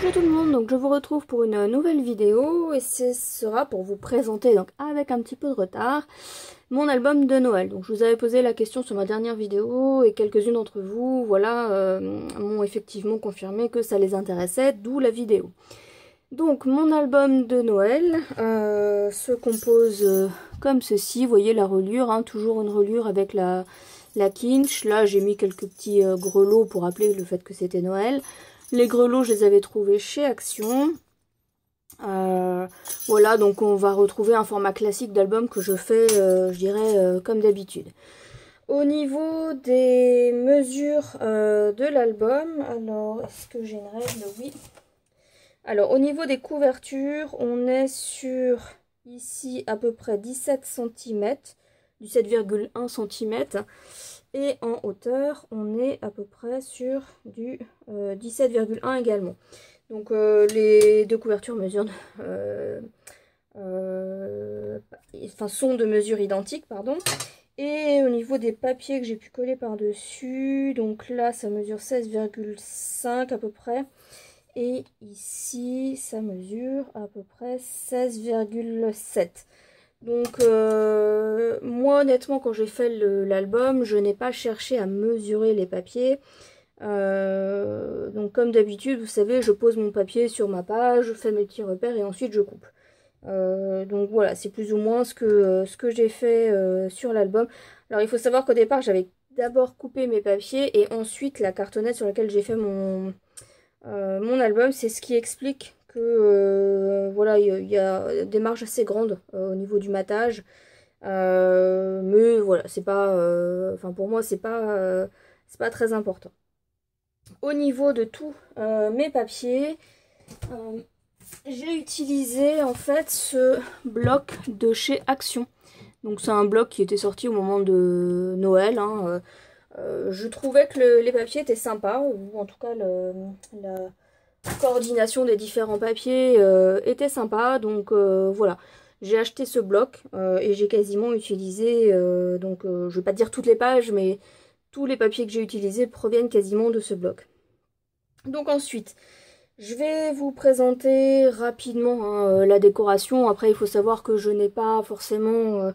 Bonjour tout le monde, donc je vous retrouve pour une nouvelle vidéo et ce sera pour vous présenter, donc avec un petit peu de retard, mon album de Noël. Donc je vous avais posé la question sur ma dernière vidéo et quelques-unes d'entre vous, voilà, m'ont effectivement confirmé que ça les intéressait, d'où la vidéo. Donc mon album de Noël se compose comme ceci, vous voyez la reliure, hein, toujours une reliure avec la quinche. Là j'ai mis quelques petits grelots pour rappeler le fait que c'était Noël. Les grelots, je les avais trouvés chez Action. Voilà, donc on va retrouver un format classique d'album que je fais, je dirais, comme d'habitude. Au niveau des mesures de l'album, alors, est-ce que j'ai une règle? Oui. Alors, au niveau des couvertures, on est sur, ici, à peu près 17 cm, 17,1 cm. Et en hauteur, on est à peu près sur du 17,1 également. Donc les deux couvertures mesurent, sont de mesure identique, pardon. Et au niveau des papiers que j'ai pu coller par-dessus, donc là ça mesure 16,5 à peu près. Et ici ça mesure à peu près 16,7. Donc moi honnêtement quand j'ai fait l'album je n'ai pas cherché à mesurer les papiers. Donc comme d'habitude vous savez je pose mon papier sur ma page, je fais mes petits repères et ensuite je coupe. Donc voilà c'est plus ou moins ce que j'ai fait sur l'album. Alors il faut savoir qu'au départ j'avais d'abord coupé mes papiers et ensuite la cartonnette sur laquelle j'ai fait mon album, c'est ce qui explique que voilà, il y a des marges assez grandes au niveau du matage. Mais voilà, c'est pas enfin pour moi c'est pas très important. Au niveau de tous mes papiers, j'ai utilisé en fait ce bloc de chez Action. Donc c'est un bloc qui était sorti au moment de Noël, hein. Je trouvais que les papiers étaient sympas, ou en tout cas la coordination des différents papiers était sympa, donc voilà. J'ai acheté ce bloc et j'ai quasiment utilisé, donc je vais pas dire toutes les pages, mais tous les papiers que j'ai utilisés proviennent quasiment de ce bloc. Donc ensuite, je vais vous présenter rapidement hein, la décoration. Après, il faut savoir que je n'ai pas forcément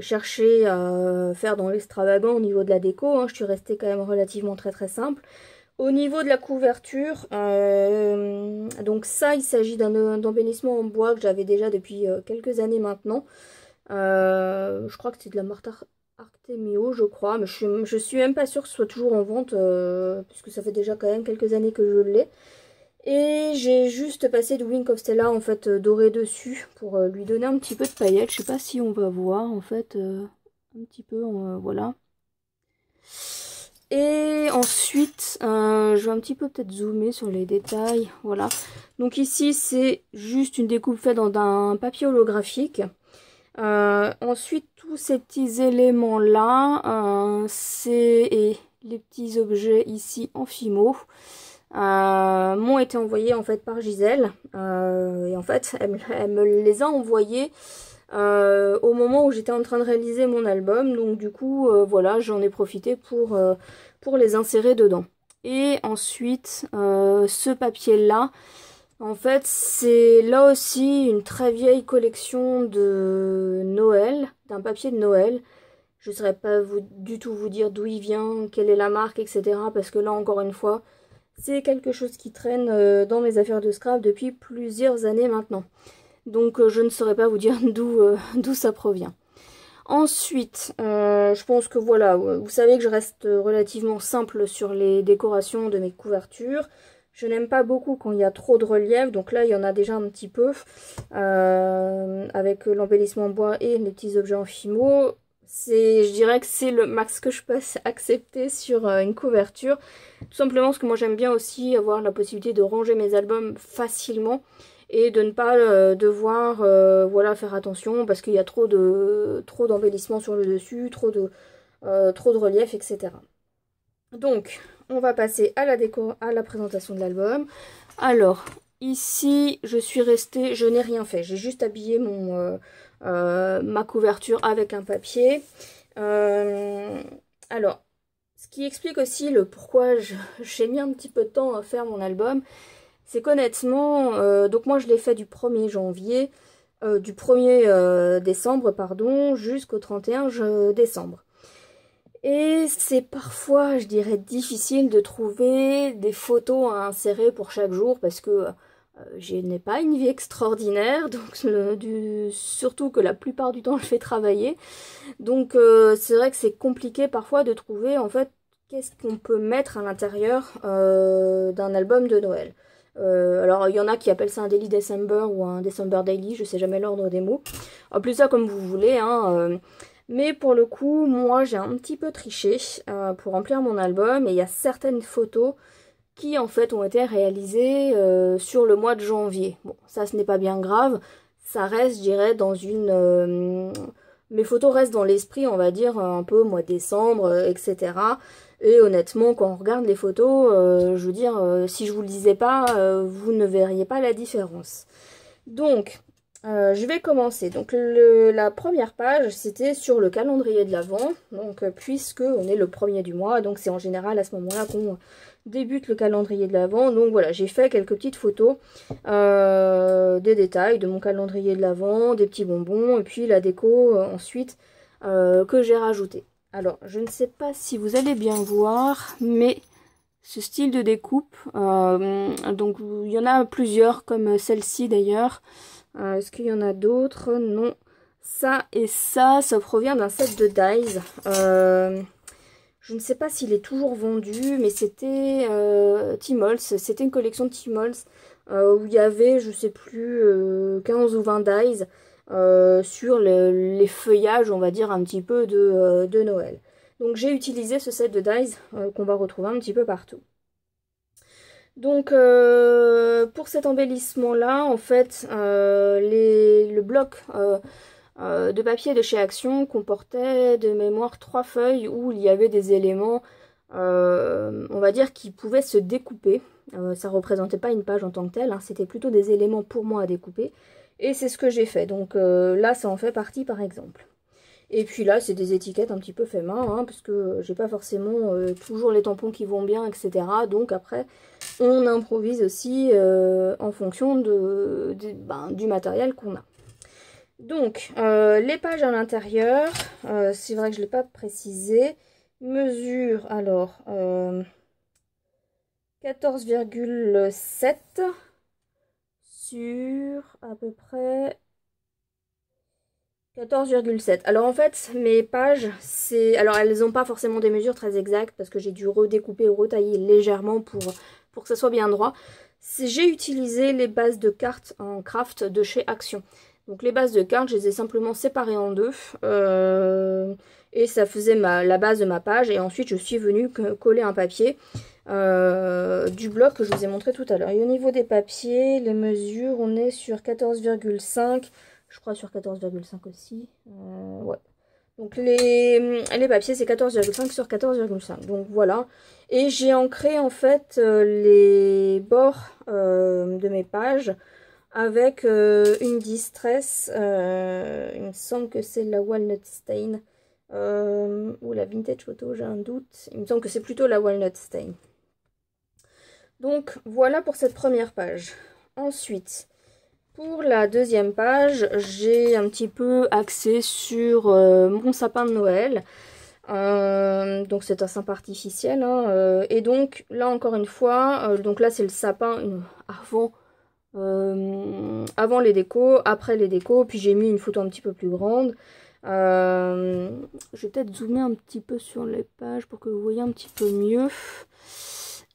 cherché à faire dans l'extravagant au niveau de la déco. Hein. Je suis restée quand même relativement très simple. Au niveau de la couverture, donc ça, il s'agit d'un embellissement en bois que j'avais déjà depuis quelques années maintenant. Je crois que c'est de la marque Artemio, je crois, mais je suis même pas sûre que ce soit toujours en vente, puisque ça fait déjà quand même quelques années que je l'ai. Et j'ai juste passé du Wink of Stella en fait doré dessus pour lui donner un petit peu de paillettes. Je sais pas si on va voir en fait un petit peu, voilà. Et ensuite, je vais un petit peu peut-être zoomer sur les détails, voilà. Donc ici, c'est juste une découpe faite dans un papier holographique. Ensuite, tous ces petits éléments-là, c'est les petits objets ici en Fimo, m'ont été envoyés en fait par Gisèle. Et en fait, elle me les a envoyés au moment où j'étais en train de réaliser mon album, donc du coup voilà j'en ai profité pour les insérer dedans. Et ensuite ce papier là en fait c'est là aussi une très vieille collection de Noël, d'un papier de Noël. Je ne saurais pas du tout vous dire d'où il vient, quelle est la marque, etc. parce que là encore une fois c'est quelque chose qui traîne dans mes affaires de scrap depuis plusieurs années maintenant. Donc je ne saurais pas vous dire d'où ça provient. Ensuite, je pense que voilà, vous savez que je reste relativement simple sur les décorations de mes couvertures. Je n'aime pas beaucoup quand il y a trop de relief, donc là il y en a déjà un petit peu, avec l'embellissement en bois et les petits objets en Fimo. Je dirais que c'est le max que je peux accepter sur une couverture. Tout simplement parce que moi j'aime bien aussi avoir la possibilité de ranger mes albums facilement. Et de ne pas devoir voilà, faire attention parce qu'il y a trop d'embellissements sur le dessus, trop de relief, etc. Donc, on va passer à la présentation de l'album. Alors, ici, je suis restée, je n'ai rien fait. J'ai juste habillé ma couverture avec un papier. Alors, Ce qui explique aussi le pourquoi j'ai mis un petit peu de temps à faire mon album, c'est qu'honnêtement, donc moi je l'ai fait du 1er janvier, du 1er décembre, pardon, jusqu'au 31 décembre. Et c'est parfois, je dirais, difficile de trouver des photos à insérer pour chaque jour parce que je n'ai pas une vie extraordinaire, donc surtout que la plupart du temps je fais travailler. Donc c'est vrai que c'est compliqué parfois de trouver en fait qu'est-ce qu'on peut mettre à l'intérieur d'un album de Noël. Alors il y en a qui appellent ça un Daily December ou un December Daily, je sais jamais l'ordre des mots. Appelez ça comme vous voulez, hein. Mais pour le coup, moi j'ai un petit peu triché pour remplir mon album et il y a certaines photos qui en fait ont été réalisées sur le mois de janvier. Bon, ça ce n'est pas bien grave, ça reste, je dirais, dans une... mes photos restent dans l'esprit, on va dire, un peu mois de décembre, etc. Et honnêtement, quand on regarde les photos, je veux dire, si je vous le disais pas, vous ne verriez pas la différence. Donc... je vais commencer. Donc la première page, c'était sur le calendrier de l'Avent. Donc puisque on est le 1er du mois, donc c'est en général à ce moment-là qu'on débute le calendrier de l'Avent. Donc voilà, j'ai fait quelques petites photos, des détails de mon calendrier de l'Avent, des petits bonbons, et puis la déco ensuite que j'ai rajouté. Alors, je ne sais pas si vous allez bien voir, mais ce style de découpe, donc il y en a plusieurs, comme celle-ci d'ailleurs. Est-ce qu'il y en a d'autres? Non. Ça et ça provient d'un set de dies. Je ne sais pas s'il est toujours vendu, mais c'était Tmall. C'était une collection de Tmall où il y avait, je sais plus, 15 ou 20 dies sur les feuillages, on va dire, un petit peu de Noël. Donc j'ai utilisé ce set de dies qu'on va retrouver un petit peu partout. Donc pour cet embellissement là, en fait, le bloc de papier de chez Action comportait de mémoire 3 feuilles où il y avait des éléments, on va dire, qui pouvaient se découper. Ça ne représentait pas une page en tant que telle, hein, c'était plutôt des éléments pour moi à découper. Et c'est ce que j'ai fait. Donc là, ça en fait partie par exemple. Et puis là, c'est des étiquettes un petit peu fait main, hein, parce que j'ai pas forcément toujours les tampons qui vont bien, etc. Donc après, on improvise aussi en fonction du matériel qu'on a. Donc, les pages à l'intérieur, c'est vrai que je ne l'ai pas précisé, mesure alors 14,7 sur à peu près 14,7. Alors en fait, mes pages, alors elles n'ont pas forcément des mesures très exactes parce que j'ai dû redécouper ou retailler légèrement pour que ça soit bien droit. J'ai utilisé les bases de cartes en craft de chez Action. Donc les bases de cartes, je les ai simplement séparées en deux. Et ça faisait la base de ma page. Et ensuite, je suis venue coller un papier du bloc que je vous ai montré tout à l'heure. Et au niveau des papiers, les mesures, on est sur 14,5. Je crois sur 14,5 aussi. Ouais. Donc les papiers, c'est 14,5 sur 14,5. Donc voilà. Et j'ai ancré en fait les bords de mes pages avec une distress. Il me semble que c'est la Walnut Stain. Ou la Vintage Photo, j'ai un doute. Il me semble que c'est plutôt la Walnut Stain. Donc voilà pour cette première page. Ensuite... pour la deuxième page, j'ai un petit peu axé sur mon sapin de Noël. Donc c'est un sapin artificiel. Hein, et donc là encore une fois, donc là c'est le sapin avant les décos, après les décos. Puis j'ai mis une photo un petit peu plus grande. Je vais peut-être zoomer un petit peu sur les pages pour que vous voyez un petit peu mieux.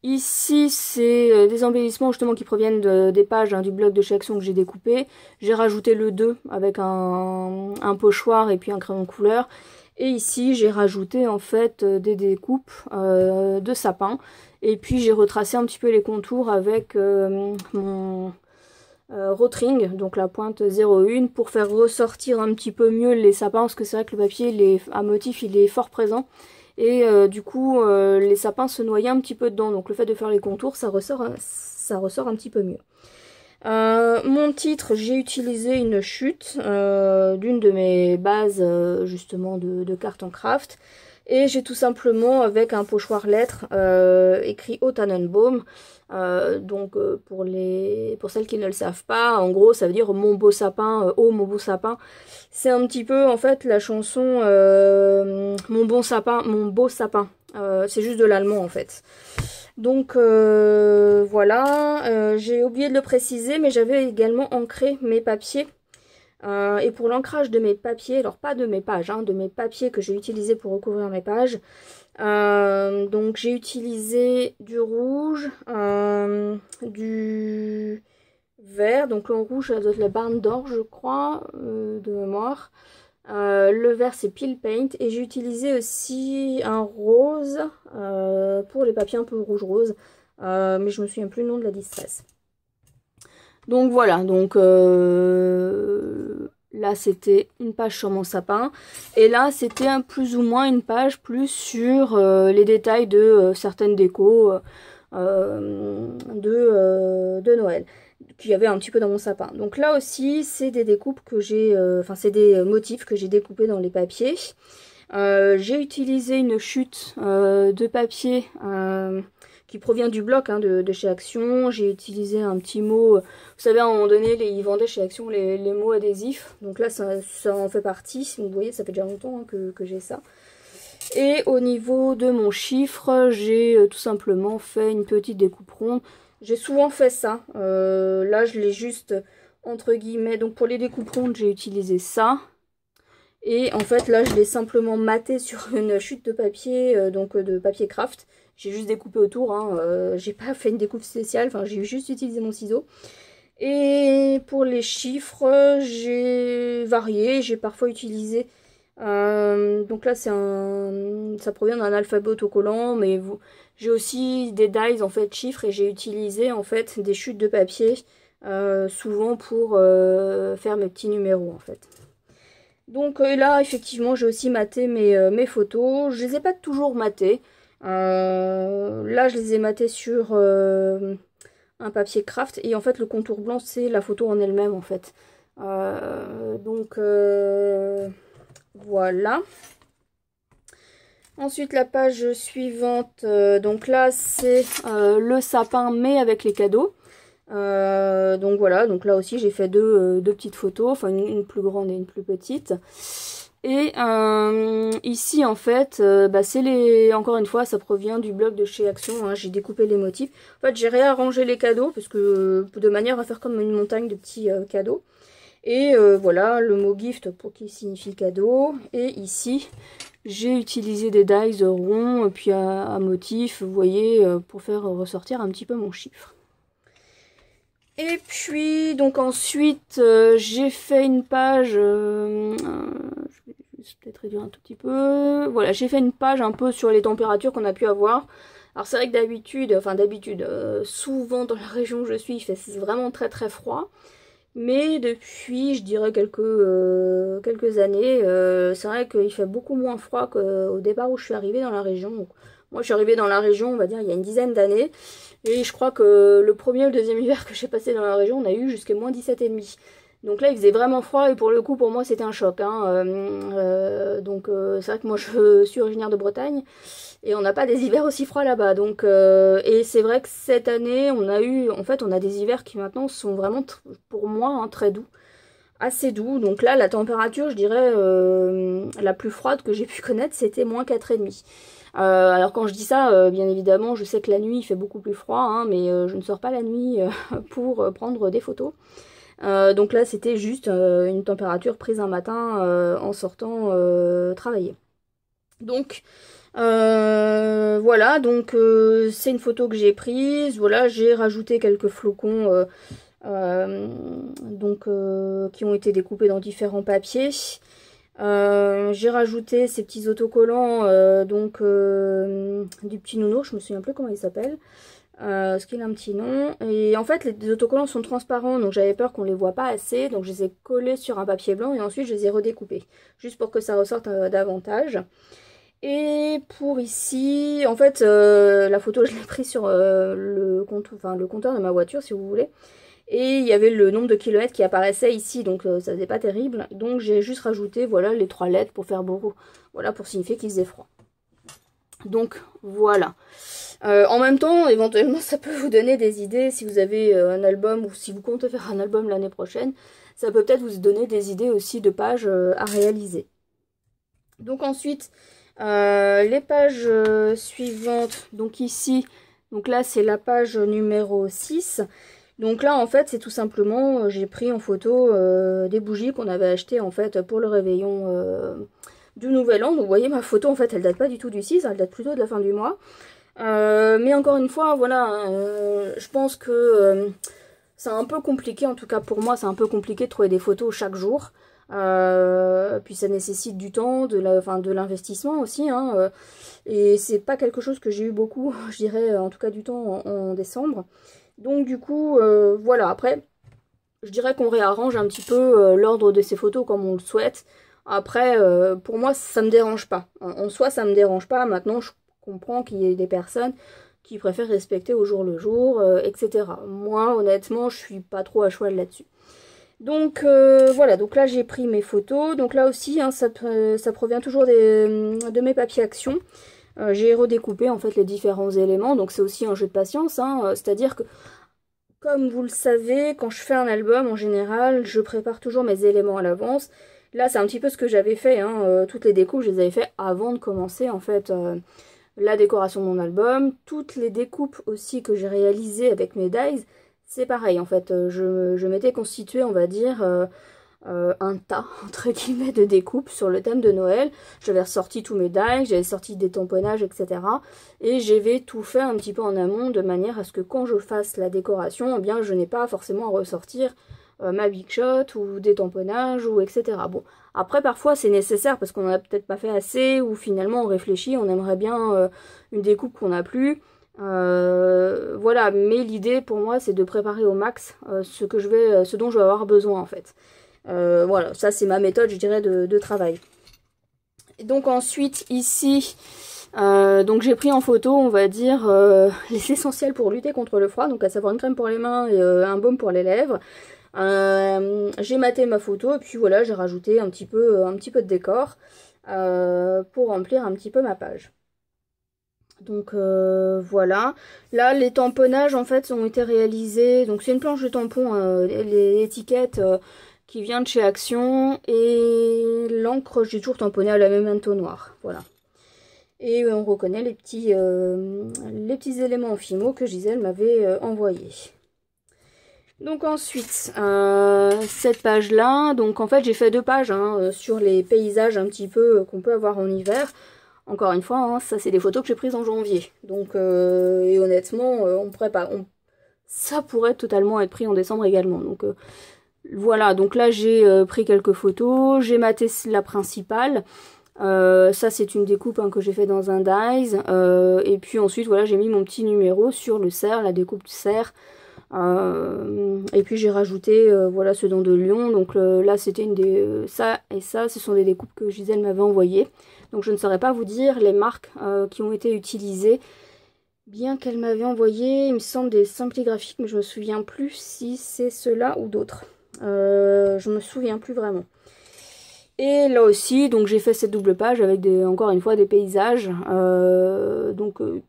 Ici, c'est des embellissements justement qui proviennent des pages du bloc de chez Action que j'ai découpé. J'ai rajouté le 2 avec un pochoir et puis un crayon de couleur. Et ici, j'ai rajouté en fait des découpes de sapin. Et puis, j'ai retracé un petit peu les contours avec mon Rotring, donc la pointe 01, pour faire ressortir un petit peu mieux les sapins. Parce que c'est vrai que le papier à motif, il est fort présent. Et du coup, les sapins se noyaient un petit peu dedans. Donc le fait de faire les contours, ça ressort un petit peu mieux. Mon titre, j'ai utilisé une chute d'une de mes bases justement de cartes en craft. Et j'ai tout simplement avec un pochoir lettres écrit Au Tannenbaum. Donc pour celles qui ne le savent pas, en gros ça veut dire mon beau sapin, oh mon beau sapin. C'est un petit peu en fait la chanson mon bon sapin, mon beau sapin. C'est juste de l'allemand en fait. Donc voilà, j'ai oublié de le préciser, mais j'avais également ancré mes papiers. Et pour l'ancrage de mes papiers, alors pas de mes pages, hein, de mes papiers que j'ai utilisés pour recouvrir mes pages, donc j'ai utilisé du rouge, du vert, donc le rouge ça doit être la Barn d'Or je crois, de mémoire. Le vert c'est Peel Paint et j'ai utilisé aussi un rose pour les papiers un peu rouge-rose, mais je me souviens plus le nom de la distress. Donc voilà, donc là c'était une page sur mon sapin et là c'était plus ou moins une page plus sur les détails de certaines décos de Noël qu'il y avait un petit peu dans mon sapin. Donc là aussi c'est des découpes que j'ai, enfin c'est des motifs que j'ai découpés dans les papiers. J'ai utilisé une chute de papier qui provient du bloc hein, de chez Action. J'ai utilisé un petit mot, vous savez à un moment donné ils vendaient chez Action les mots adhésifs, donc là ça en fait partie. Vous voyez ça fait déjà longtemps hein, que j'ai ça. Et au niveau de mon chiffre, j'ai tout simplement fait une petite découpe ronde. J'ai souvent fait ça, là je l'ai juste entre guillemets, donc pour les découpes rondes j'ai utilisé ça. Et en fait là je l'ai simplement maté sur une chute de papier, donc de papier craft. J'ai juste découpé autour, hein, j'ai pas fait une découpe spéciale, enfin j'ai juste utilisé mon ciseau. Et pour les chiffres, j'ai varié, j'ai parfois utilisé, donc là c'est ça provient d'un alphabet autocollant, mais j'ai aussi des dies en fait chiffres et j'ai utilisé en fait des chutes de papier, souvent pour faire mes petits numéros en fait. Donc là effectivement j'ai aussi maté mes photos, je les ai pas toujours matées. Là je les ai matées sur un papier craft et en fait le contour blanc c'est la photo en elle-même en fait. Donc voilà. Ensuite la page suivante, donc là c'est le sapin mais avec les cadeaux. Donc voilà, donc là aussi j'ai fait deux petites photos, enfin une plus grande et une plus petite. Et ici en fait, c'est encore une fois ça provient du blog de chez Action, hein, j'ai découpé les motifs. En fait j'ai réarrangé les cadeaux parce que de manière à faire comme une montagne de petits cadeaux. Et voilà le mot gift pour qui signifie cadeau. Et ici j'ai utilisé des dies ronds puis à motif, vous voyez, pour faire ressortir un petit peu mon chiffre. Et puis donc ensuite j'ai fait une page, je vais peut-être réduire un tout petit peu, voilà j'ai fait une page un peu sur les températures qu'on a pu avoir. Alors c'est vrai que d'habitude, souvent dans la région où je suis il fait vraiment très très froid. Mais depuis, je dirais quelques années, c'est vrai qu'il fait beaucoup moins froid qu'au départ où je suis arrivée dans la région. Donc, moi, je suis arrivée dans la région, on va dire, il y a une dizaine d'années. Et je crois que le premier ou le deuxième hiver que j'ai passé dans la région, on a eu jusqu'à moins 17,5. Donc là, il faisait vraiment froid et pour le coup, pour moi, c'était un choc. Hein. C'est vrai que moi, je suis originaire de Bretagne. Et on n'a pas des hivers aussi froids là-bas. Donc, et c'est vrai que cette année, on a des hivers qui maintenant sont vraiment, pour moi, hein, très doux. Assez doux. Donc là, la température, je dirais, la plus froide que j'ai pu connaître, c'était moins 4,5. Alors quand je dis ça, bien évidemment, je sais que la nuit, il fait beaucoup plus froid, hein, mais je ne sors pas la nuit pour prendre des photos. Donc là, c'était juste une température prise un matin en sortant travailler. Donc... voilà, donc c'est une photo que j'ai prise. Voilà, j'ai rajouté quelques flocons qui ont été découpés dans différents papiers. J'ai rajouté ces petits autocollants du petit nounours, je me souviens plus comment il s'appelle, parce qu'il a un petit nom. Et en fait les autocollants sont transparents, donc j'avais peur qu'on les voit pas assez, donc je les ai collés sur un papier blanc et ensuite je les ai redécoupés juste pour que ça ressorte davantage. Et pour ici, en fait, la photo je l'ai prise sur le compteur de ma voiture si vous voulez. Et il y avait le nombre de kilomètres qui apparaissait ici, donc ça faisait pas terrible. Donc j'ai juste rajouté voilà les 3 lettres pour faire beau, voilà pour signifier qu'il faisait froid. Donc voilà. En même temps, éventuellement, ça peut vous donner des idées si vous avez un album ou si vous comptez faire un album l'année prochaine. Ça peut peut-être vous donner des idées aussi de pages à réaliser. Donc ensuite, les pages suivantes, donc ici, donc là c'est la page numéro 6. Donc là en fait c'est tout simplement, j'ai pris en photo des bougies qu'on avait achetées en fait pour le réveillon du Nouvel An. Donc vous voyez ma photo en fait elle date pas du tout du 6, elle date plutôt de la fin du mois. Mais encore une fois voilà, je pense que c'est un peu compliqué, en tout cas pour moi c'est un peu compliqué de trouver des photos chaque jour. Puis ça nécessite du temps, de l'investissement aussi, hein, et c'est pas quelque chose que j'ai eu beaucoup, je dirais en tout cas du temps en décembre. Donc du coup voilà, après je dirais qu'on réarrange un petit peu l'ordre de ces photos comme on le souhaite. Après pour moi ça me dérange pas, en soi ça me dérange pas. Maintenant je comprends qu'il y ait des personnes qui préfèrent respecter au jour le jour, etc. Moi honnêtement je suis pas trop à cheval là-dessus. Donc voilà, donc là j'ai pris mes photos. Donc là aussi hein, ça provient toujours de mes papiers action. J'ai redécoupé en fait les différents éléments. Donc c'est aussi un jeu de patience, hein, c'est-à-dire que comme vous le savez, quand je fais un album en général, je prépare toujours mes éléments à l'avance. Là c'est un petit peu ce que j'avais fait, hein, toutes les découpes je les avais fait avant de commencer en fait la décoration de mon album. Toutes les découpes aussi que j'ai réalisées avec mes dies, c'est pareil en fait, je m'étais constitué on va dire un tas entre guillemets de découpes sur le thème de Noël. J'avais ressorti tous mes dies, j'avais sorti des tamponnages etc. Et j'avais tout fait un petit peu en amont de manière à ce que quand je fasse la décoration, eh bien je n'ai pas forcément à ressortir ma big shot ou des tamponnages ou etc. Bon, après parfois c'est nécessaire parce qu'on n'a peut-être pas fait assez ou finalement on réfléchit, on aimerait bien une découpe qu'on n'a plus. Voilà, mais l'idée pour moi c'est de préparer au max ce dont je vais avoir besoin en fait. Voilà, ça c'est ma méthode je dirais de travail. Et donc ensuite ici, donc j'ai pris en photo on va dire les essentiels pour lutter contre le froid, donc à savoir une crème pour les mains et un baume pour les lèvres. J'ai maté ma photo et puis voilà j'ai rajouté un petit peu de décor pour remplir un petit peu ma page. Donc voilà, là les tamponnages en fait ont été réalisés, donc c'est une planche de tampons, les étiquettes qui vient de chez Action et l'encre j'ai toujours tamponné à la même entonnoir, voilà. Et on reconnaît les petits éléments en fimo que Gisèle m'avait envoyés. Donc ensuite, cette page là, donc en fait j'ai fait deux pages hein, sur les paysages un petit peu qu'on peut avoir en hiver. Encore une fois, hein, ça c'est des photos que j'ai prises en janvier. Donc, et honnêtement, on pourrait pas, ça pourrait totalement être pris en décembre également. Donc voilà, donc là j'ai pris quelques photos, j'ai maté la principale. Ça c'est une découpe hein, que j'ai fait dans un dies. Et puis ensuite, voilà, j'ai mis mon petit numéro sur le cerf, la découpe de cerf. Et puis j'ai rajouté voilà ce dent de lion. Donc là c'était une des ça et ça ce sont des découpes que Gisèle m'avait envoyées. Donc je ne saurais pas vous dire les marques qui ont été utilisées, bien qu'elle m'avait envoyé il me semble des simpligraphiques, mais je me souviens plus si c'est ceux-là ou d'autres. Je me souviens plus vraiment. Et là aussi, donc j'ai fait cette double page avec encore une fois des paysages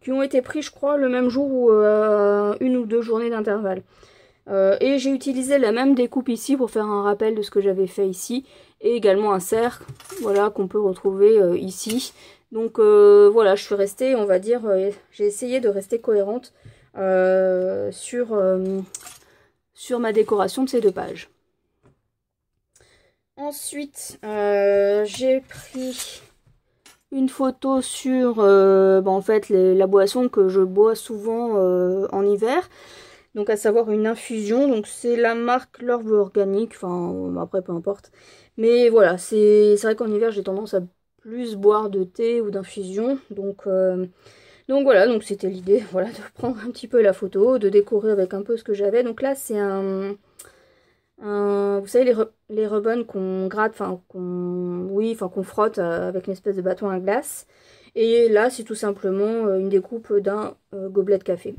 qui ont été pris je crois le même jour ou une ou deux journées d'intervalle. Et j'ai utilisé la même découpe ici pour faire un rappel de ce que j'avais fait ici. Et également un cercle, voilà, qu'on peut retrouver ici. Donc voilà, je suis restée, on va dire, j'ai essayé de rester cohérente sur ma décoration de ces deux pages. Ensuite, j'ai pris une photo sur en fait la boisson que je bois souvent en hiver. Donc à savoir une infusion, donc c'est la marque l'herbe organique, enfin après peu importe. Mais voilà, c'est vrai qu'en hiver j'ai tendance à plus boire de thé ou d'infusion. Donc voilà, donc c'était l'idée voilà, de prendre un petit peu la photo, de décorer avec un peu ce que j'avais. Donc là c'est vous savez les rebonds qu'on gratte, enfin qu'on frotte avec une espèce de bâton à glace. Et là c'est tout simplement une découpe d'un gobelet de café.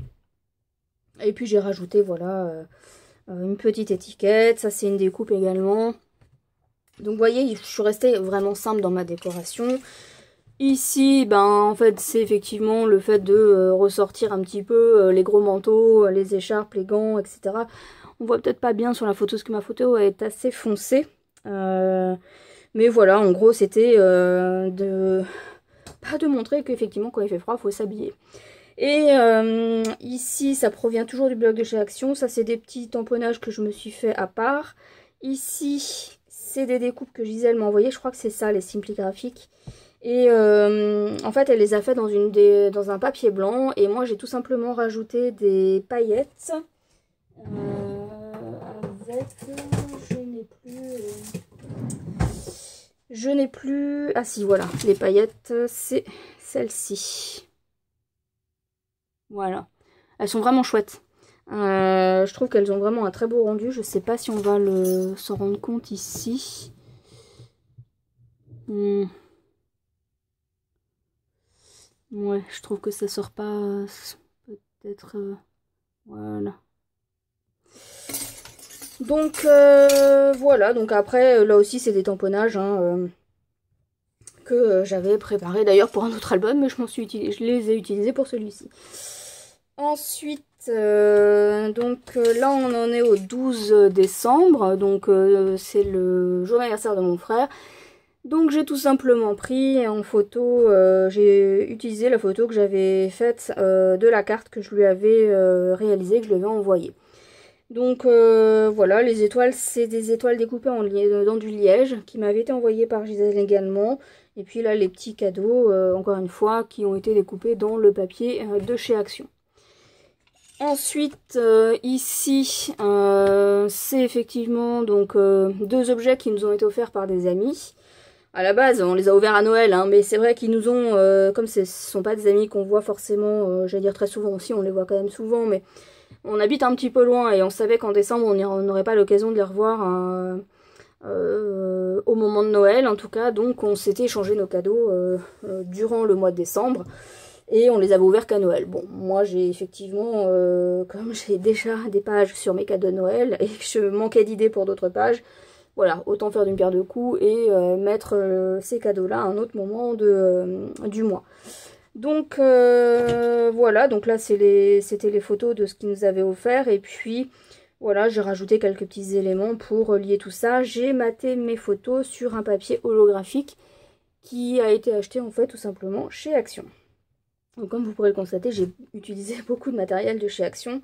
Et puis j'ai rajouté voilà une petite étiquette, ça c'est une découpe également. Donc vous voyez, je suis restée vraiment simple dans ma décoration. Ici, ben en fait c'est effectivement le fait de ressortir un petit peu les gros manteaux, les écharpes, les gants, etc. On voit peut-être pas bien sur la photo parce que ma photo est assez foncée. Mais voilà, en gros c'était pas de montrer qu'effectivement quand il fait froid, il faut s'habiller. Et ici, ça provient toujours du blog de chez Action. Ça, c'est des petits tamponnages que je me suis fait à part. Ici, c'est des découpes que Gisèle m'a envoyées. Je crois que c'est ça, les Simpli graphiques. Et en fait, elle les a fait dans un papier blanc. Et moi, j'ai tout simplement rajouté des paillettes. Je n'ai plus... Ah si, voilà. Les paillettes, c'est celle-ci. Voilà. Elles sont vraiment chouettes. Je trouve qu'elles ont vraiment un très beau rendu. Je sais pas si on va s'en rendre compte ici. Ouais, je trouve que ça sort pas. Peut-être. Voilà. Donc voilà. Donc après, là aussi, c'est des tamponnages hein, que j'avais préparé d'ailleurs pour un autre album, mais je les ai utilisés pour celui-ci. Ensuite, donc là on en est au 12 décembre, donc c'est le jour d'anniversaire de mon frère. Donc j'ai tout simplement pris en photo, j'ai utilisé la photo que j'avais faite de la carte que je lui avais réalisée, que je lui avais envoyée. Donc voilà, les étoiles, c'est des étoiles découpées dans du liège qui m'avaient été envoyées par Gisèle également. Et puis là, les petits cadeaux, encore une fois, qui ont été découpés dans le papier de chez Action. Ensuite, ici, c'est effectivement donc deux objets qui nous ont été offerts par des amis. À la base, on les a ouverts à Noël, hein, mais c'est vrai qu'ils nous ont, comme ce ne sont pas des amis qu'on voit forcément, j'allais dire très souvent aussi, on les voit quand même souvent, mais on habite un petit peu loin et on savait qu'en décembre, on n'aurait pas l'occasion de les revoir au moment de Noël, en tout cas. Donc, on s'était échangé nos cadeaux durant le mois de décembre. Et on les avait ouverts qu'à Noël. Bon, moi j'ai effectivement, comme j'ai déjà des pages sur mes cadeaux de Noël et que je manquais d'idées pour d'autres pages, voilà, autant faire d'une pierre deux coups et mettre ces cadeaux-là à un autre moment du mois. Donc voilà, donc là c'était les photos de ce qu'ils nous avaient offert. Et puis voilà, j'ai rajouté quelques petits éléments pour lier tout ça. J'ai maté mes photos sur un papier holographique qui a été acheté en fait tout simplement chez Action. Donc comme vous pourrez le constater, j'ai utilisé beaucoup de matériel de chez Action.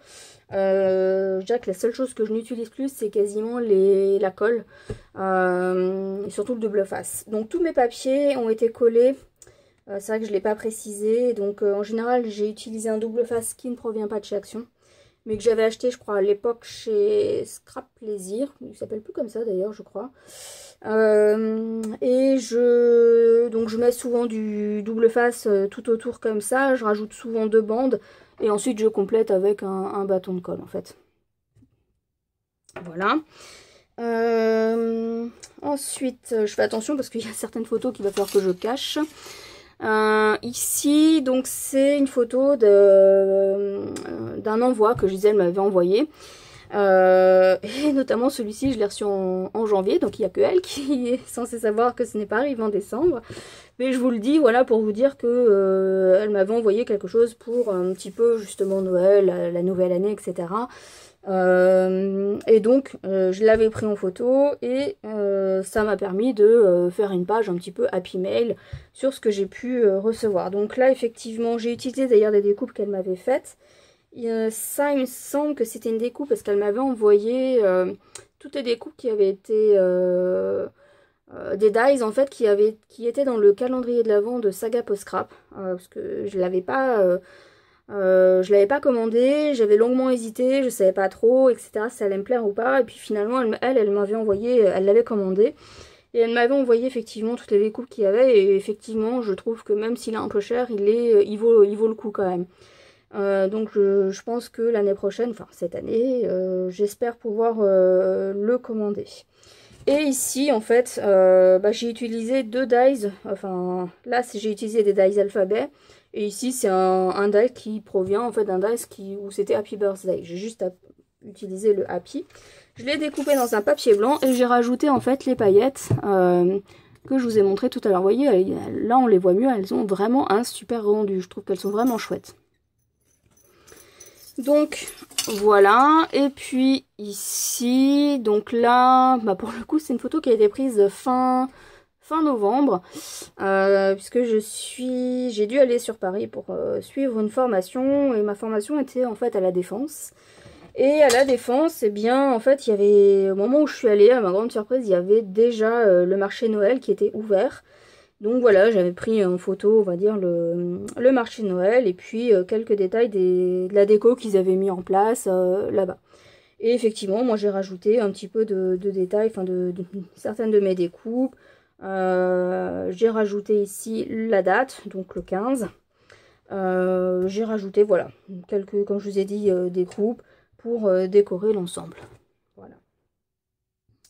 Je dirais que la seule chose que je n'utilise plus, c'est quasiment la colle. Et surtout le double face. Donc tous mes papiers ont été collés. C'est vrai que je ne l'ai pas précisé. Donc en général, j'ai utilisé un double face qui ne provient pas de chez Action. Mais que j'avais acheté, je crois, à l'époque chez Scrap Plaisir. Il s'appelle plus comme ça d'ailleurs, je crois. Et donc je mets souvent du double face tout autour comme ça. Je rajoute souvent 2 bandes. Et ensuite je complète avec un bâton de colle en fait. Voilà. Ensuite, je fais attention parce qu'il y a certaines photos qu'il va falloir que je cache. Ici, donc c'est une photo d'un envoi que Gisèle m'avait envoyé. Et notamment celui-ci, je l'ai reçu en janvier, donc il n'y a que elle qui est censée savoir que ce n'est pas arrivé en décembre. Mais je vous le dis, voilà, pour vous dire que elle m'avait envoyé quelque chose pour un petit peu justement Noël, la nouvelle année, etc. Et donc je l'avais pris en photo et ça m'a permis de faire une page un petit peu Happy Mail sur ce que j'ai pu recevoir. Donc là effectivement j'ai utilisé d'ailleurs des découpes qu'elle m'avait faites. Ça il me semble que c'était une découpe parce qu'elle m'avait envoyé toutes les découpes qui avaient été des dies en fait qui étaient dans le calendrier de l'Avent de Saga Post Scrap parce que je l'avais pas commandé, j'avais longuement hésité, je savais pas trop, etc. si ça allait me plaire ou pas. Et puis finalement, elle m'avait envoyé, elle l'avait commandé. Et elle m'avait envoyé effectivement toutes les découpes qu'il y avait. Et effectivement, je trouve que même s'il est un peu cher, il vaut le coup quand même. Donc je pense que l'année prochaine, enfin cette année, j'espère pouvoir le commander. Et ici, en fait, j'ai utilisé 2 dies. Enfin, là, j'ai utilisé des dies alphabet. Et ici, c'est un die qui provient en fait d'un die où c'était Happy Birthday. J'ai juste utilisé le Happy. Je l'ai découpé dans un papier blanc et j'ai rajouté en fait les paillettes que je vous ai montré tout à l'heure. Vous voyez, là on les voit mieux, elles ont vraiment un super rendu. Je trouve qu'elles sont vraiment chouettes. Donc voilà, et puis ici, donc là, bah pour le coup c'est une photo qui a été prise fin novembre, puisque j'ai dû aller sur Paris pour suivre une formation, et ma formation était en fait à la Défense. Et à la Défense, eh bien en fait il y avait, au moment où je suis allée, à ma grande surprise, il y avait déjà le marché Noël qui était ouvert. Donc voilà, j'avais pris en photo, on va dire, le marché de Noël et puis quelques détails de la déco qu'ils avaient mis en place là-bas. Et effectivement, moi j'ai rajouté un petit peu de détails, enfin de certaines de mes découpes. J'ai rajouté ici la date, donc le 15. J'ai rajouté, voilà, quelques, comme je vous ai dit, découpes pour décorer l'ensemble. Voilà.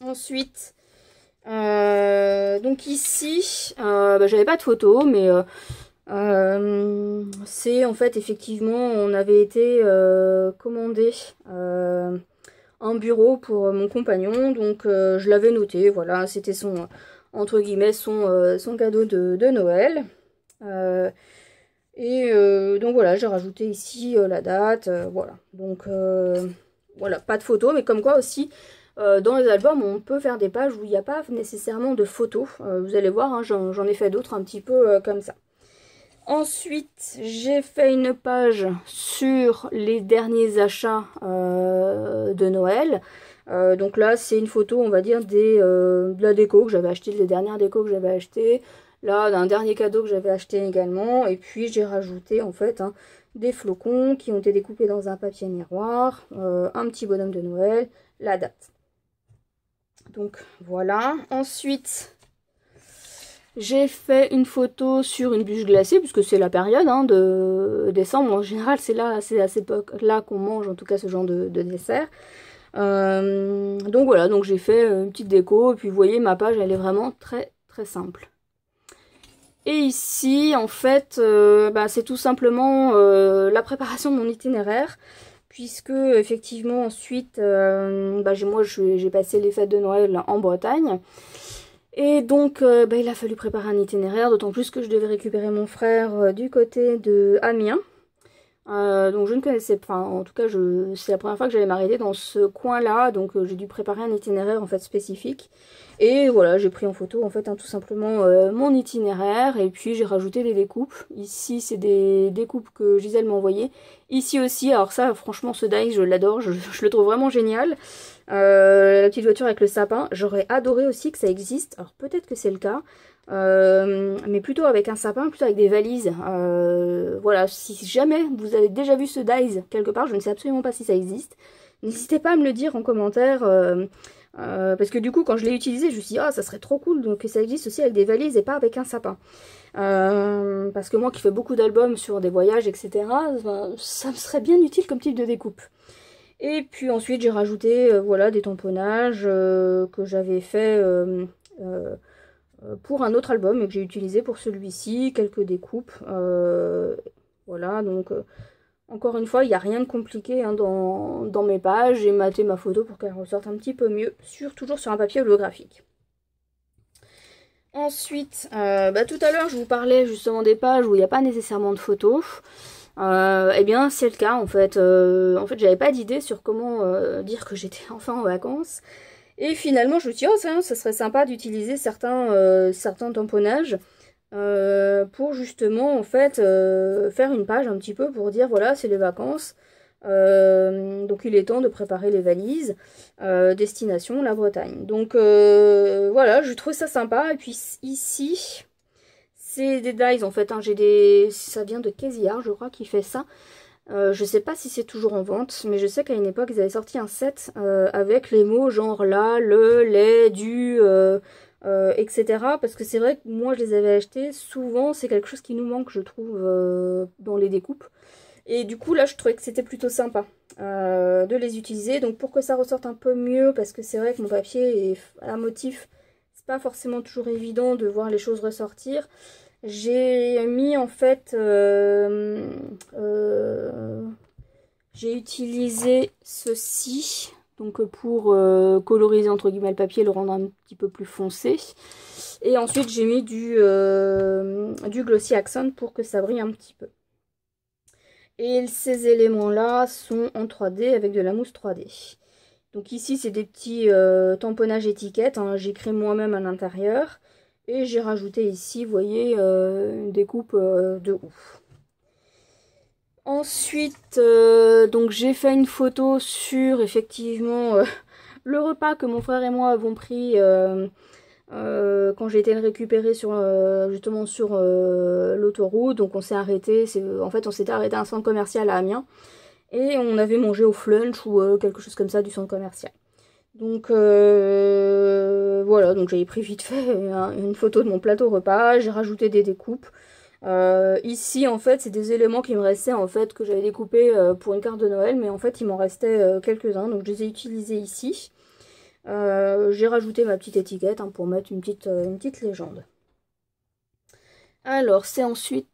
Ensuite... donc ici, j'avais pas de photo, mais c'est en fait effectivement, on avait été commandé un bureau pour mon compagnon, donc je l'avais noté, voilà, c'était son, entre guillemets, son cadeau de Noël. Donc voilà, j'ai rajouté ici la date, voilà, donc voilà, pas de photo, mais comme quoi aussi... dans les albums, on peut faire des pages où il n'y a pas nécessairement de photos. Vous allez voir, hein, j'en ai fait d'autres un petit peu comme ça. Ensuite, j'ai fait une page sur les derniers achats de Noël. Donc là, c'est une photo, on va dire, de la déco que j'avais acheté, des dernières décos que j'avais achetées. Là, d'un dernier cadeau que j'avais acheté également. Et puis, j'ai rajouté, en fait, hein, des flocons qui ont été découpés dans un papier miroir, un petit bonhomme de Noël, la date. Donc voilà. Ensuite, j'ai fait une photo sur une bûche glacée, puisque c'est la période hein, de décembre. En général, c'est à cette époque-là qu'on mange en tout cas ce genre de dessert. Donc voilà, donc j'ai fait une petite déco. Et puis vous voyez, ma page, elle est vraiment très très simple. Et ici, en fait, c'est tout simplement la préparation de mon itinéraire. Puisque effectivement ensuite moi j'ai passé les fêtes de Noël en Bretagne et donc il a fallu préparer un itinéraire, d'autant plus que je devais récupérer mon frère du côté de Amiens. Donc je ne connaissais pas, en tout cas c'est la première fois que j'allais m'arrêter dans ce coin là, donc j'ai dû préparer un itinéraire en fait spécifique. Et voilà, j'ai pris en photo en fait tout simplement mon itinéraire, et puis j'ai rajouté des découpes. Ici c'est des découpes que Gisèle m'a envoyées. Ici aussi, alors ça franchement ce die je l'adore, je le trouve vraiment génial. La petite voiture avec le sapin, j'aurais adoré aussi que ça existe, alors peut-être que c'est le cas. Mais plutôt avec un sapin, plutôt avec des valises. Voilà, si jamais vous avez déjà vu ce dies quelque part, je ne sais absolument pas si ça existe. N'hésitez pas à me le dire en commentaire. Parce que du coup, quand je l'ai utilisé, je me suis dit, ah, ça serait trop cool donc, que ça existe aussi avec des valises et pas avec un sapin. Parce que moi qui fais beaucoup d'albums sur des voyages, etc., ça me serait bien utile comme type de découpe. Et puis ensuite, j'ai rajouté voilà, des tamponnages que j'avais fait pour un autre album et que j'ai utilisé pour celui-ci, quelques découpes. Voilà, donc encore une fois, il n'y a rien de compliqué hein, dans mes pages. J'ai maté ma photo pour qu'elle ressorte un petit peu mieux, toujours sur un papier holographique. Ensuite, tout à l'heure, je vous parlais justement des pages où il n'y a pas nécessairement de photos. Eh bien, c'est le cas en fait. En fait, j'avais pas d'idée sur comment dire que j'étais enfin en vacances. Et finalement, je me suis dit, oh, ça serait sympa d'utiliser certains tamponnages pour justement, en fait, faire une page un petit peu pour dire, voilà, c'est les vacances. Donc, il est temps de préparer les valises. Destination, la Bretagne. Donc, voilà, je trouve ça sympa. Et puis, ici, c'est des dies, en fait. Hein, ça vient de Kézillard, je crois, qui fait ça. Je sais pas si c'est toujours en vente, mais je sais qu'à une époque ils avaient sorti un set avec les mots genre là, le, les, du, etc. Parce que c'est vrai que moi je les avais achetés, souvent c'est quelque chose qui nous manque je trouve dans les découpes. Et du coup là je trouvais que c'était plutôt sympa de les utiliser. Donc pour que ça ressorte un peu mieux, parce que c'est vrai que mon papier est à motif, c'est pas forcément toujours évident de voir les choses ressortir. J'ai mis en fait, j'ai utilisé ceci, Donc pour coloriser entre guillemets le papier, le rendre un petit peu plus foncé. Et ensuite j'ai mis du Glossy Accent pour que ça brille un petit peu. Et ces éléments-là sont en 3D avec de la mousse 3D. Donc ici c'est des petits tamponnages étiquettes, hein, j'écris moi-même à l'intérieur. Et j'ai rajouté ici, vous voyez, une découpe de ouf. Ensuite, donc j'ai fait une photo sur effectivement le repas que mon frère et moi avons pris quand j'ai été le récupérer sur, justement sur l'autoroute. Donc on s'est arrêté, en fait on s'était arrêté à un centre commercial à Amiens. Et on avait mangé au Flunch ou quelque chose comme ça du centre commercial. Donc voilà, donc j'avais pris vite fait une photo de mon plateau repas, j'ai rajouté des découpes. Ici en fait c'est des éléments qui me restaient en fait que j'avais découpés pour une carte de Noël, mais en fait il m'en restait quelques-uns, donc je les ai utilisés ici. J'ai rajouté ma petite étiquette hein, pour mettre une petite légende. Alors c'est ensuite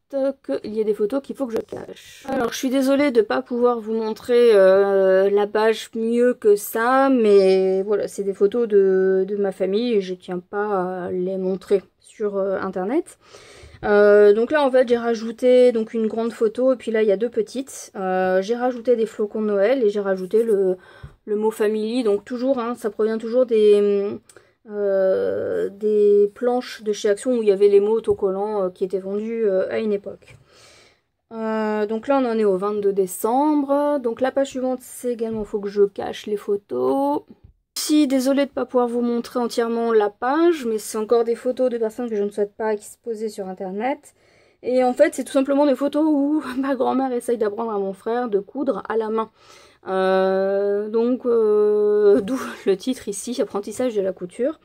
qu'il y a des photos qu'il faut que je cache. Alors je suis désolée de ne pas pouvoir vous montrer la page mieux que ça, mais voilà, c'est des photos de ma famille et je tiens pas à les montrer sur internet. Donc là en fait j'ai rajouté donc une grande photo et puis là il y a deux petites. J'ai rajouté des flocons de Noël et j'ai rajouté le mot family, donc toujours hein, ça provient toujours des planches de chez Action où il y avait les mots autocollants qui étaient vendus à une époque. Donc là on en est au 22 décembre. Donc la page suivante c'est également, il faut que je cache les photos. Ici, désolée de ne pas pouvoir vous montrer entièrement la page, mais c'est encore des photos de personnes que je ne souhaite pas exposer sur internet. Et en fait c'est tout simplement des photos où ma grand-mère essaye d'apprendre à mon frère de coudre à la main. Donc d'où le titre ici, apprentissage de la couture.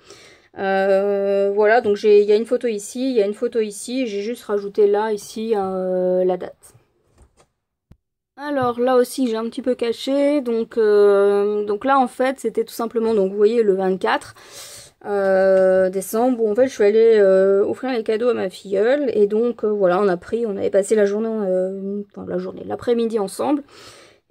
Voilà, donc il y a une photo ici, il y a une photo ici, j'ai juste rajouté là, ici, la date. Alors là aussi j'ai un petit peu caché, donc là en fait c'était tout simplement, donc vous voyez le 24 décembre, où en fait je suis allée offrir les cadeaux à ma filleule, et donc voilà on avait passé la journée, l'après-midi ensemble.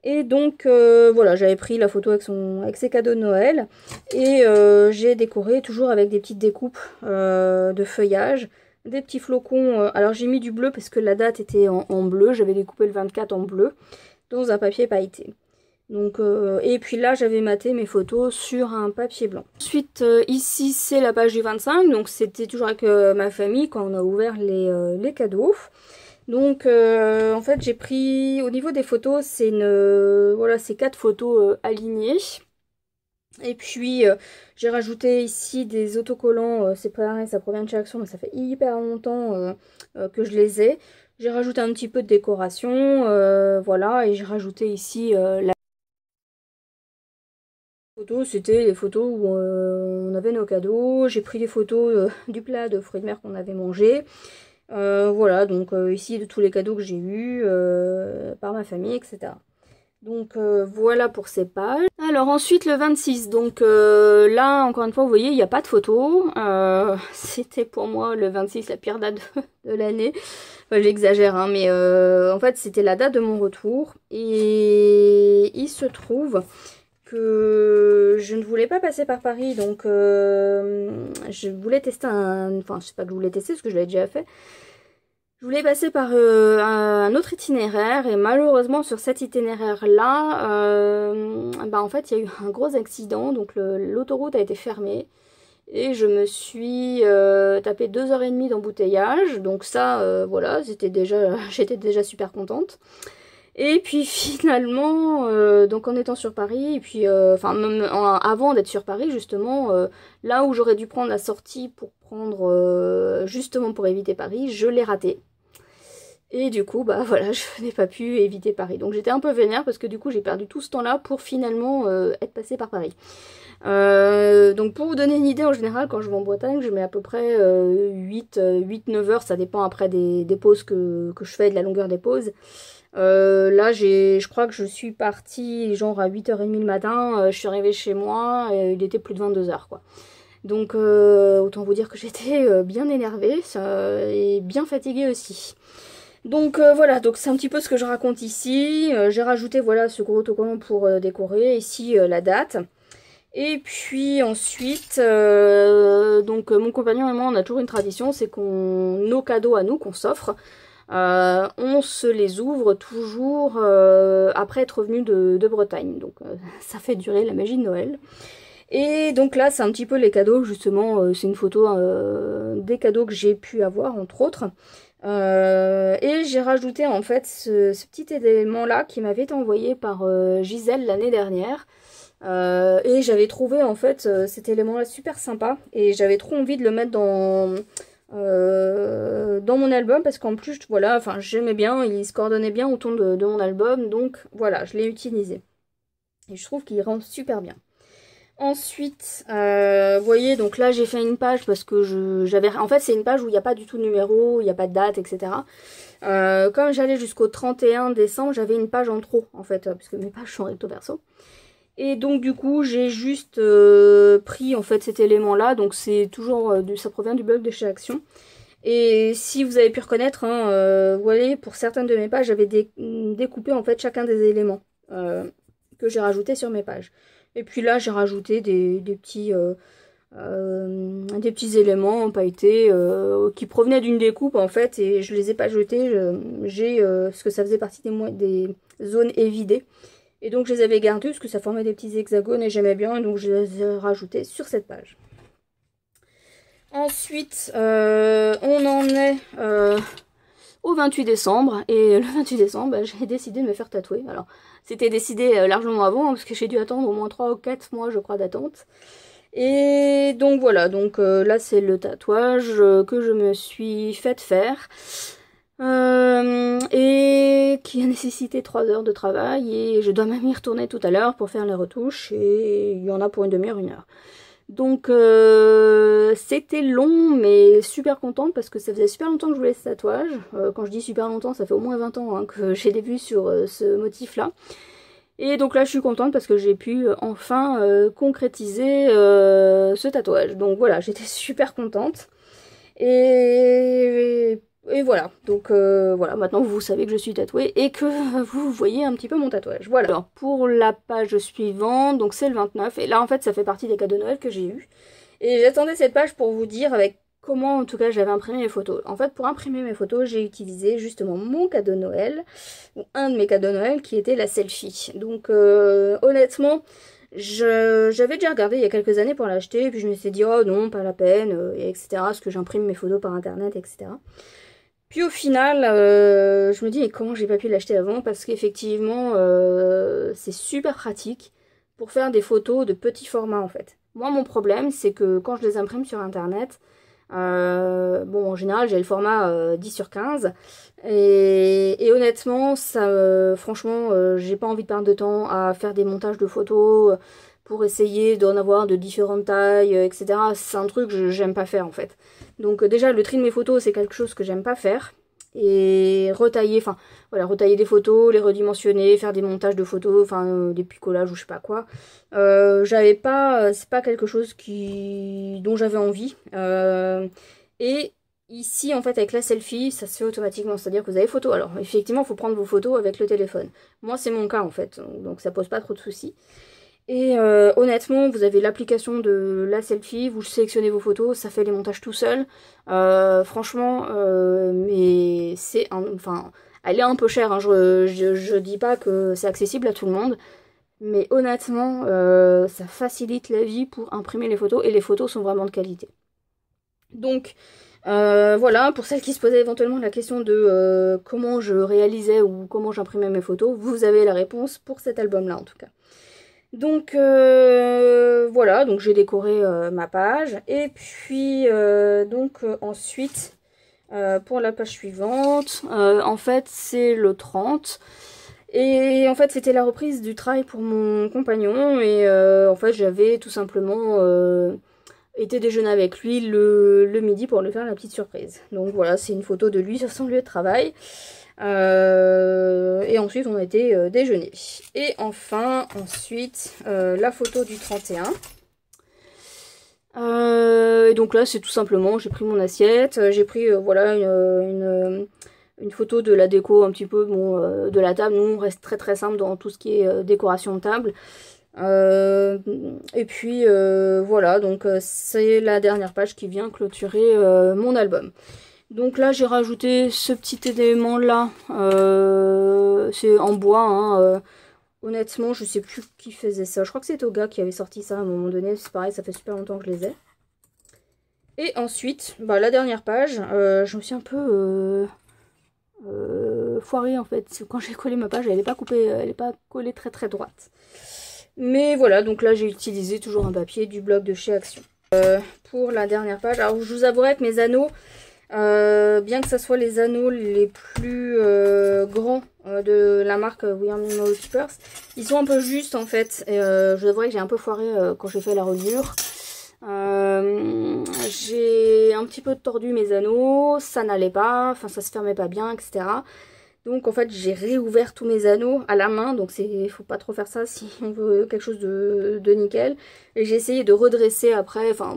Et donc voilà, j'avais pris la photo avec ses cadeaux de Noël. Et j'ai décoré toujours avec des petites découpes de feuillage. Des petits flocons. Alors j'ai mis du bleu parce que la date était en bleu. J'avais découpé le 24 en bleu. Dans un papier pailleté. Donc, et puis là j'avais maté mes photos sur un papier blanc. Ensuite ici c'est la page du 25. Donc c'était toujours avec ma famille quand on a ouvert les cadeaux. Donc en fait j'ai pris, au niveau des photos, c'est voilà, c'est 4 photos alignées. Et puis j'ai rajouté ici des autocollants, c'est pareil, ça provient de chez Action, mais ça fait hyper longtemps que je les ai. J'ai rajouté un petit peu de décoration, voilà, et j'ai rajouté ici la photo, c'était les photos où on avait nos cadeaux. J'ai pris des photos du plat de fruits de mer qu'on avait mangé. Voilà, donc ici de tous les cadeaux que j'ai eus par ma famille, etc. Donc voilà pour ces pages. Alors ensuite le 26, donc là encore une fois vous voyez il n'y a pas de photo. C'était pour moi le 26 la pire date de l'année. Enfin, j'exagère hein, mais en fait c'était la date de mon retour. Et il se trouve que je ne voulais pas passer par Paris, donc je voulais tester enfin je sais pas que je voulais tester parce que je l'avais déjà fait. Je voulais passer par un autre itinéraire, et malheureusement sur cet itinéraire là en fait il y a eu un gros accident, donc l'autoroute a été fermée et je me suis tapé 2h30 d'embouteillage. Donc ça voilà, j'étais déjà super contente. Et puis finalement, donc en étant sur Paris, et puis enfin même avant d'être sur Paris justement, là où j'aurais dû prendre la sortie pour prendre justement pour éviter Paris, je l'ai raté. Et du coup bah voilà, je n'ai pas pu éviter Paris. Donc j'étais un peu vénère parce que du coup j'ai perdu tout ce temps là pour finalement être passée par Paris. Donc pour vous donner une idée, en général quand je vais en Bretagne je mets à peu près 8-9 heures, ça dépend après des pauses que je fais, de la longueur des pauses. Là je crois que je suis partie genre à 8h30 le matin, je suis arrivée chez moi et il était plus de 22h quoi. Donc autant vous dire que j'étais bien énervée et bien fatiguée aussi. Donc voilà, donc c'est un petit peu ce que je raconte ici. J'ai rajouté voilà ce gros autocollant pour décorer, ici la date. Et puis ensuite, donc mon compagnon et moi, on a toujours une tradition, c'est qu'on nos cadeaux à nous qu'on s'offre, on se les ouvre toujours après être revenu de Bretagne. Donc ça fait durer la magie de Noël. Et donc là, c'est un petit peu les cadeaux, justement, c'est une photo des cadeaux que j'ai pu avoir, entre autres. Et j'ai rajouté en fait ce petit élément-là qui m'avait été envoyé par Gisèle l'année dernière. Et j'avais trouvé en fait cet élément-là super sympa. Et j'avais trop envie de le mettre dans mon album parce qu'en plus, voilà, enfin j'aimais bien, il se coordonnait bien autour de mon album. Donc voilà, je l'ai utilisé. Et je trouve qu'il rend super bien. Ensuite, vous voyez, donc là j'ai fait une page parce que j'avais... En fait, c'est une page où il n'y a pas du tout de numéro, il n'y a pas de date, etc. Comme j'allais jusqu'au 31 décembre, j'avais une page en trop, en fait, parce que mes pages sont recto verso. Et donc du coup, j'ai juste pris, en fait, cet élément-là. Donc c'est toujours... ça provient du blog de chez Action. Et si vous avez pu reconnaître, hein, vous voyez, pour certaines de mes pages, j'avais découpé, en fait, chacun des éléments que j'ai rajoutés sur mes pages. Et puis là, j'ai rajouté des petits éléments pailletés qui provenaient d'une découpe en fait, et je les ai pas jetés. Parce que ça faisait partie des zones évidées. Et donc je les avais gardés parce que ça formait des petits hexagones et j'aimais bien, et donc je les ai rajoutés sur cette page. Ensuite, on en est au 28 décembre, et le 28 décembre, bah, j'ai décidé de me faire tatouer. Alors, c'était décidé largement avant, hein, parce que j'ai dû attendre au moins 3 ou 4 mois, je crois, d'attente. Et donc voilà, donc là c'est le tatouage que je me suis fait faire. Et qui a nécessité 3 heures de travail, et je dois même y retourner tout à l'heure pour faire les retouches, et il y en a pour une demi-heure, 1 heure. Donc c'était long, mais super contente parce que ça faisait super longtemps que je voulais ce tatouage. Quand je dis super longtemps, ça fait au moins 20 ans hein, que j'ai des vues sur ce motif-là. Et donc là, je suis contente parce que j'ai pu enfin concrétiser ce tatouage. Donc voilà, j'étais super contente. Et voilà, donc voilà, maintenant vous savez que je suis tatouée et que vous voyez un petit peu mon tatouage. Voilà, alors pour la page suivante, donc c'est le 29, et là en fait ça fait partie des cadeaux de Noël que j'ai eu. Et j'attendais cette page pour vous dire avec comment en tout cas j'avais imprimé mes photos. En fait pour imprimer mes photos, j'ai utilisé justement mon cadeau de Noël, ou un de mes cadeaux de Noël qui était la selfie. Donc honnêtement... J'avais déjà regardé il y a quelques années pour l'acheter, puis je me suis dit oh non, pas la peine, etc. Parce que j'imprime mes photos par internet, etc. Puis au final, je me dis mais comment j'ai pas pu l'acheter avant, parce qu'effectivement c'est super pratique pour faire des photos de petits formats en fait. Moi mon problème c'est que quand je les imprime sur internet, bon en général j'ai le format 10/15 et honnêtement ça franchement j'ai pas envie de perdre de temps à faire des montages de photos pour essayer d'en avoir de différentes tailles, etc. C'est un truc que j'aime pas faire en fait. Donc déjà le tri de mes photos c'est quelque chose que j'aime pas faire. Et retailler, enfin voilà, retailler des photos, les redimensionner, faire des montages de photos, enfin des picolages ou je sais pas quoi. J'avais pas, c'est pas quelque chose dont j'avais envie. Et ici en fait avec la selfie, ça se fait automatiquement, c'est-à-dire que vous avez photo. Alors effectivement, il faut prendre vos photos avec le téléphone. Moi c'est mon cas en fait, donc ça pose pas trop de soucis. Et honnêtement, vous avez l'application de la selfie, vous sélectionnez vos photos, ça fait les montages tout seul. Franchement, mais c'est enfin, elle est un peu chère, hein, je dis pas que c'est accessible à tout le monde, mais honnêtement, ça facilite la vie pour imprimer les photos, et les photos sont vraiment de qualité. Donc voilà, pour celles qui se posaient éventuellement la question de comment je réalisais ou comment j'imprimais mes photos, vous avez la réponse pour cet album-là en tout cas. Donc voilà, donc j'ai décoré ma page, et puis ensuite pour la page suivante, en fait c'est le 30, et en fait c'était la reprise du travail pour mon compagnon, et en fait j'avais tout simplement été déjeuner avec lui le midi pour lui faire la petite surprise. Donc voilà, c'est une photo de lui sur son lieu de travail. Et ensuite on a été déjeuner. Et enfin ensuite la photo du 31. Et donc là c'est tout simplement, j'ai pris mon assiette, j'ai pris voilà une photo de la déco un petit peu, bon, de la table. Nous on reste très très simple dans tout ce qui est décoration de table. Et puis voilà, donc c'est la dernière page qui vient clôturer mon album. Donc là j'ai rajouté ce petit élément là, c'est en bois, hein, honnêtement je sais plus qui faisait ça, je crois que c'est Toga qui avait sorti ça à un moment donné, c'est pareil, ça fait super longtemps que je les ai. Et ensuite, bah, la dernière page, je me suis un peu foirée en fait, quand j'ai collé ma page elle n'est pas coupée, elle n'est pas collée très très droite. Mais voilà, donc là j'ai utilisé toujours un papier du blog de chez Action. Pour la dernière page, alors je vous avouerai que mes anneaux, bien que ce soit les anneaux les plus grands de la marque We Are Memory Keepers, ils sont un peu justes en fait. Et, je vous avouerai que j'ai un peu foiré quand j'ai fait la reliure. J'ai un petit peu tordu mes anneaux, ça n'allait pas, enfin ça se fermait pas bien, etc. Donc en fait j'ai réouvert tous mes anneaux à la main, donc faut pas trop faire ça si on veut quelque chose de nickel. Et j'ai essayé de redresser après, enfin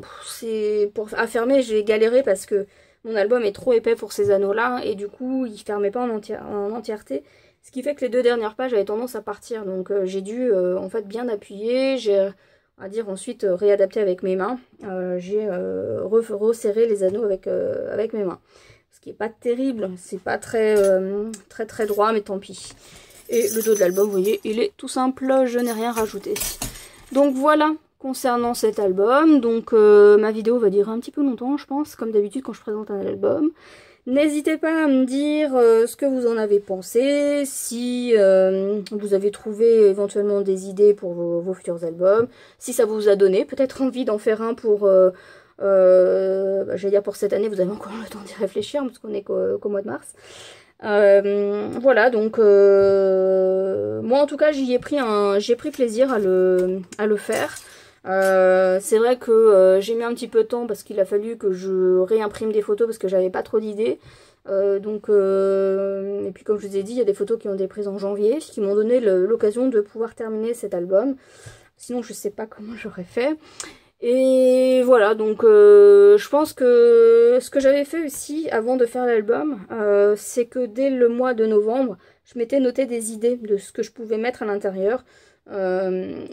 à fermer j'ai galéré parce que mon album est trop épais pour ces anneaux là et du coup il fermait pas en entièreté. Ce qui fait que les deux dernières pages avaient tendance à partir, donc j'ai dû en fait bien appuyer, j'ai à dire ensuite réadapté avec mes mains, j'ai resserré les anneaux avec mes mains. Ce qui est pas terrible, c'est pas très droit, mais tant pis. Et le dos de l'album, vous voyez, il est tout simple, je n'ai rien rajouté. Donc voilà, concernant cet album, donc ma vidéo va durer un petit peu longtemps, je pense, comme d'habitude quand je présente un album. N'hésitez pas à me dire ce que vous en avez pensé, si vous avez trouvé éventuellement des idées pour vos futurs albums, si ça vous a donné peut-être envie d'en faire un pour... je vais dire pour cette année, vous avez encore le temps d'y réfléchir parce qu'on est qu'au mois de mars. Voilà, donc moi en tout cas j'ai pris plaisir à le faire. C'est vrai que j'ai mis un petit peu de temps parce qu'il a fallu que je réimprime des photos parce que j'avais pas trop d'idées. Et puis comme je vous ai dit, il y a des photos qui ont été prises en janvier, qui m'ont donné l'occasion de pouvoir terminer cet album. Sinon je sais pas comment j'aurais fait. Et voilà, donc je pense que ce que j'avais fait aussi avant de faire l'album, c'est que dès le mois de novembre, je m'étais noté des idées de ce que je pouvais mettre à l'intérieur.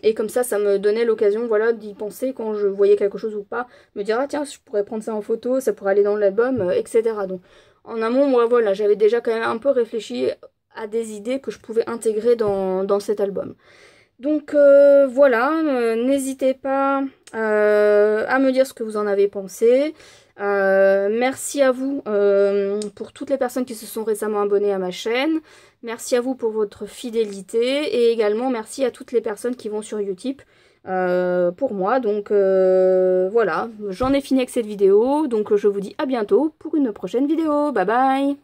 Et comme ça me donnait l'occasion, voilà, d'y penser quand je voyais quelque chose ou pas. Me dire, ah tiens, je pourrais prendre ça en photo, ça pourrait aller dans l'album, etc. Donc en amont, moi voilà, j'avais déjà quand même un peu réfléchi à des idées que je pouvais intégrer dans cet album. Donc voilà, n'hésitez pas à me dire ce que vous en avez pensé. Merci à vous pour toutes les personnes qui se sont récemment abonnées à ma chaîne. Merci à vous pour votre fidélité et également merci à toutes les personnes qui vont sur Utip pour moi. Donc voilà, j'en ai fini avec cette vidéo. Donc je vous dis à bientôt pour une prochaine vidéo. Bye bye!